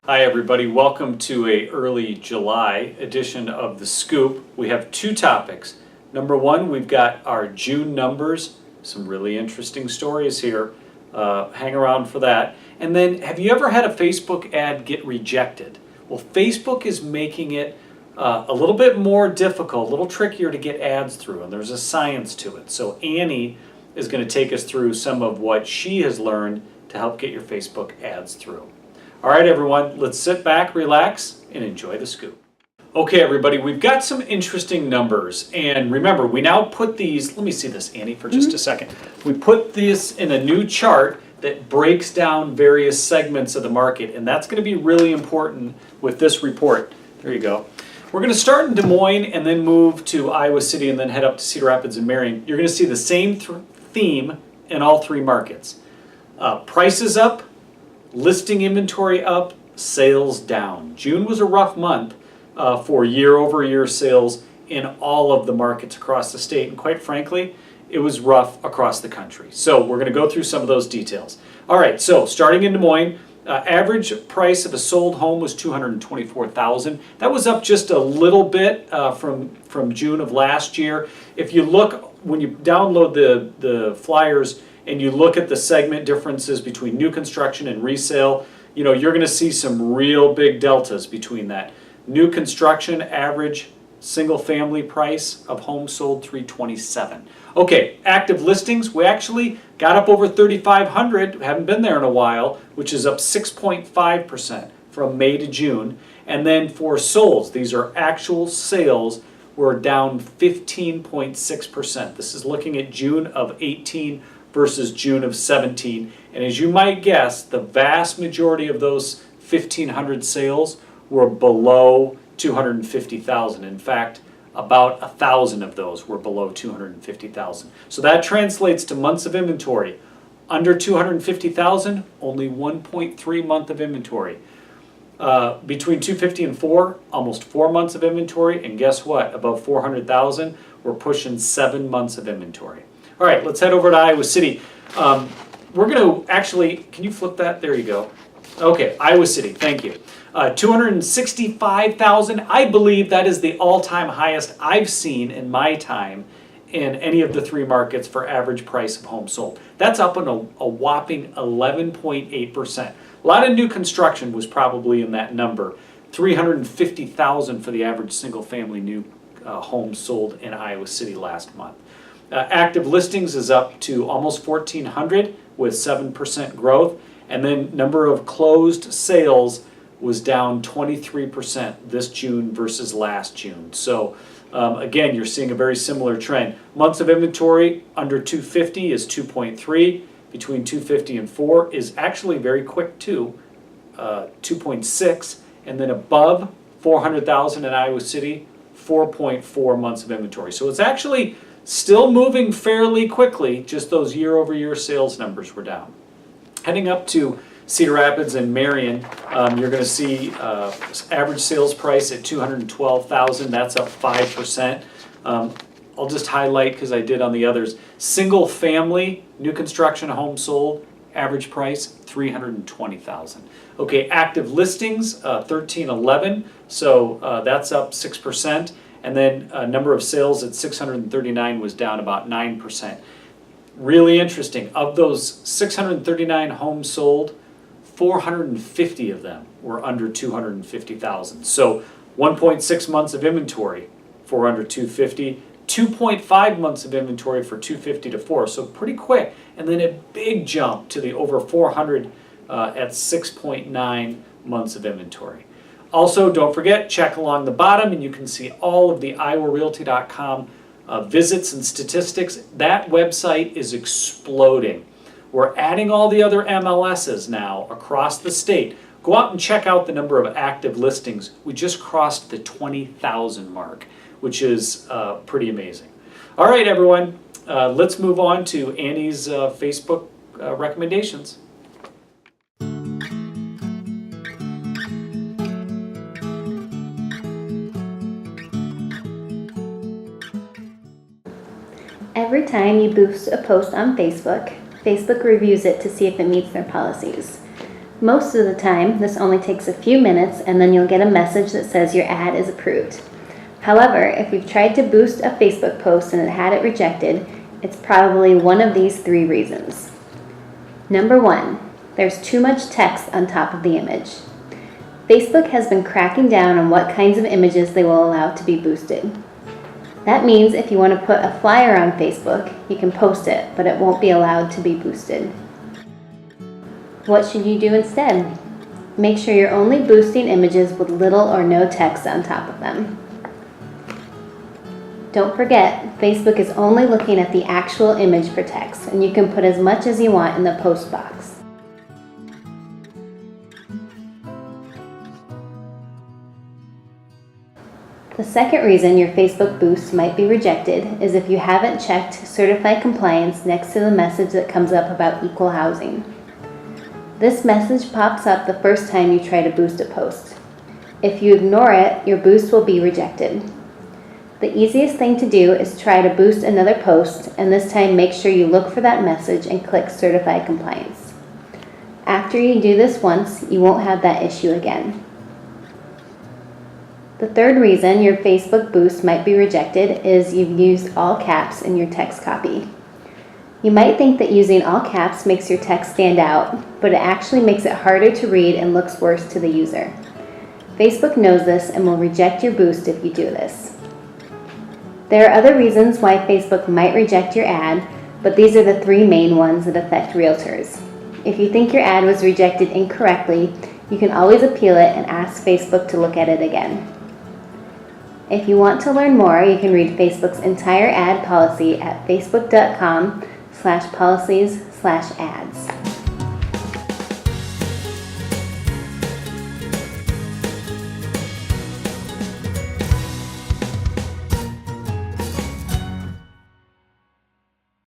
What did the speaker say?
Hi everybody, welcome to a early July edition of The Scoop. We have two topics. Number one, we've got our June numbers, some really interesting stories here. Hang around for that. And then, have you ever had a Facebook ad get rejected? Well, Facebook is making it a little bit more difficult, a little trickier to get ads through, and there's a science to it. So Annie is going to take us through some of what she has learned to help get your Facebook ads through. All right, everyone, let's sit back, relax, and enjoy the scoop. Okay, everybody, we've got some interesting numbers. And remember, we now put these, let me see this, Annie, for just a second. We put this in a new chart that breaks down various segments of the market. And that's going to be really important with this report. There you go. We're going to start in Des Moines and then move to Iowa City and then head up to Cedar Rapids and Marion. You're going to see the same theme in all three markets. Prices up, listing inventory up, sales down. June was a rough month for year-over-year sales in all of the markets across the state. And quite frankly, it was rough across the country. So we're going to go through some of those details. All right, so starting in Des Moines, average price of a sold home was $224,000. That was up just a little bit from June of last year. If you look, when you download the flyers, and you look at the segment differences between new construction and resale, you're going to see some real big deltas between that. New construction average single family price of homes sold $327,000. Okay, active listings, we actually got up over 3,500, haven't been there in a while, which is up 6.5% from May to June. And then for solds, these are actual sales, we're down 15.6%. This is looking at June of 18 versus June of 17. And as you might guess, the vast majority of those 1,500 sales were below $250,000. In fact, about 1,000 of those were below $250,000. So that translates to months of inventory. Under $250,000, only 1.3 month of inventory. Between $250,000 and $400,000, almost 4 months of inventory. And guess what? Above $400,000, we're pushing 7 months of inventory. All right, let's head over to Iowa City. We're going to actually, can you flip that? There you go. Okay, Iowa City, thank you. 265,000. I believe that is the all-time highest I've seen in my time in any of the three markets for average price of homes sold. That's up in a whopping 11.8%. A lot of new construction was probably in that number. 350,000 for the average single-family new home sold in Iowa City last month. Active listings is up to almost 1,400 with 7% growth. And then number of closed sales was down 23% this June versus last June. So again, you're seeing a very similar trend. Months of inventory under 250 is 2.3. Between 250 and 4 is actually very quick too, 2.6. And then above 400,000 in Iowa City, 4.4 months of inventory. So it's actually still moving fairly quickly, just those year-over-year sales numbers were down. Heading up to Cedar Rapids and Marion, you're going to see average sales price at $212,000. That's up 5%. I'll just highlight, because I did on the others, single family, new construction home sold, average price $320,000. Okay, active listings, 1,311, so that's up 6%. And then number of sales at 639 was down about 9%. Really interesting. Of those 639 homes sold, 450 of them were under 250,000. So 1.6 months of inventory for under 250, 2.5 months of inventory for 250 to 4. So pretty quick. And then a big jump to the over 400 at 6.9 months of inventory. Also, don't forget, check along the bottom and you can see all of the iowarealty.com visits and statistics. That website is exploding. We're adding all the other MLSs now across the state. Go out and check out the number of active listings. We just crossed the 20,000 mark, which is pretty amazing. All right, everyone, let's move on to Annie's Facebook recommendations. Every time you boost a post on Facebook, Facebook reviews it to see if it meets their policies. Most of the time, this only takes a few minutes and then you'll get a message that says your ad is approved. However, if you've tried to boost a Facebook post and it had it rejected, it's probably one of these 3 reasons. Number 1, there's too much text on top of the image. Facebook has been cracking down on what kinds of images they will allow to be boosted. That means if you want to put a flyer on Facebook, you can post it, but it won't be allowed to be boosted. What should you do instead? Make sure you're only boosting images with little or no text on top of them. Don't forget, Facebook is only looking at the actual image for text, and you can put as much as you want in the post box. The second reason your Facebook boost might be rejected is if you haven't checked Certified Compliance next to the message that comes up about equal housing. This message pops up the first time you try to boost a post. If you ignore it, your boost will be rejected. The easiest thing to do is try to boost another post, and this time make sure you look for that message and click Certified Compliance. After you do this once, you won't have that issue again. The third reason your Facebook boost might be rejected is you've used all caps in your text copy. You might think that using all caps makes your text stand out, but it actually makes it harder to read and looks worse to the user. Facebook knows this and will reject your boost if you do this. There are other reasons why Facebook might reject your ad, but these are the 3 main ones that affect realtors. If you think your ad was rejected incorrectly, you can always appeal it and ask Facebook to look at it again. If you want to learn more, you can read Facebook's entire ad policy at facebook.com/policies/ads.